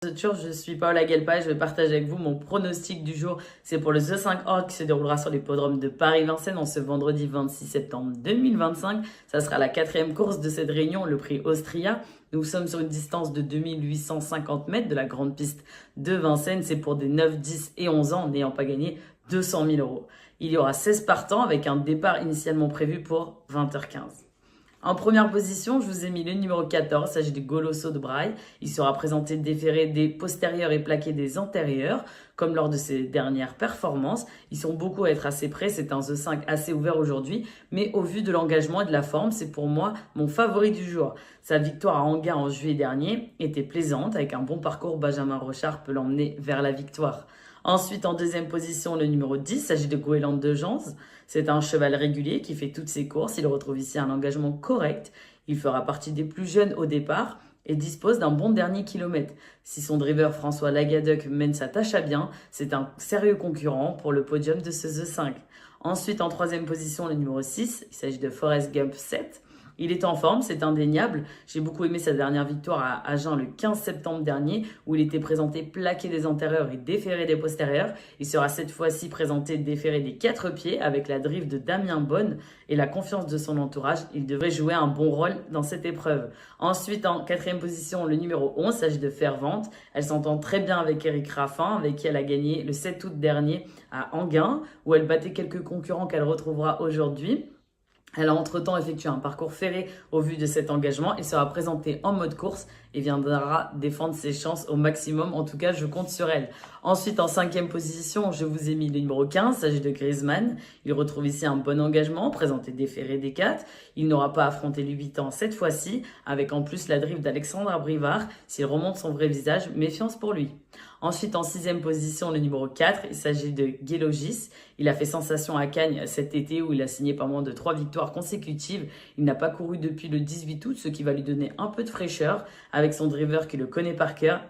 Je suis Paola Guelpa et je vais partager avec vous mon pronostic du jour. C'est pour le The 5 Or qui se déroulera sur l'hippodrome de Paris-Vincennes en ce vendredi 26 septembre 2025. Ça sera la 4e course de cette réunion, le prix Austria. Nous sommes sur une distance de 2850 mètres de la grande piste de Vincennes. C'est pour des 9, 10 et 11 ans n'ayant pas gagné 200 000 euros. Il y aura 16 partants avec un départ initialement prévu pour 20h15. En première position, je vous ai mis le numéro 14, il s'agit de Goloso de Braille. Il sera présenté déféré des postérieurs et plaqué des antérieurs, comme lors de ses dernières performances. Ils sont beaucoup à être assez près, c'est un The 5 assez ouvert aujourd'hui, mais au vu de l'engagement et de la forme, c'est pour moi mon favori du jour. Sa victoire à Anguin en juillet dernier était plaisante, avec un bon parcours, Benjamin Rochard peut l'emmener vers la victoire. Ensuite, en deuxième position, le numéro 10, il s'agit de Goéland de Jans. C'est un cheval régulier qui fait toutes ses courses. Il retrouve ici un engagement correct. Il fera partie des plus jeunes au départ et dispose d'un bon dernier kilomètre. Si son driver François Lagadec mène sa tâche à bien, c'est un sérieux concurrent pour le podium de ce The 5. Ensuite, en troisième position, le numéro 6, il s'agit de Forrest Gump 7. Il est en forme, c'est indéniable. J'ai beaucoup aimé sa dernière victoire à Agen le 15 septembre dernier où il était présenté plaqué des antérieurs et déféré des postérieurs. Il sera cette fois-ci présenté déféré des 4 pieds avec la drift de Damien Bonne et la confiance de son entourage. Il devrait jouer un bon rôle dans cette épreuve. Ensuite, en 4e position, le numéro 11, il s'agit de Fervente. Elle s'entend très bien avec Eric Raffin, avec qui elle a gagné le 7 août dernier à Anguin où elle battait quelques concurrents qu'elle retrouvera aujourd'hui. Elle a entre-temps effectué un parcours ferré au vu de cet engagement et sera présentée en mode course et viendra défendre ses chances au maximum. En tout cas, je compte sur elle. Ensuite, en 5e position, je vous ai mis le numéro 15, il s'agit de Griezmann. Il retrouve ici un bon engagement, présenté déféré des 4. Il n'aura pas affronté les 8 ans cette fois-ci, avec en plus la drift d'Alexandre Abrivard. S'il remonte son vrai visage, méfiance pour lui. Ensuite, en 6e position, le numéro 4, il s'agit de Guélogis. Il a fait sensation à Cagnes cet été où il a signé pas moins de 3 victoires consécutives. Il n'a pas couru depuis le 18 août, ce qui va lui donner un peu de fraîcheur avec son driver qui le connaît par cœur.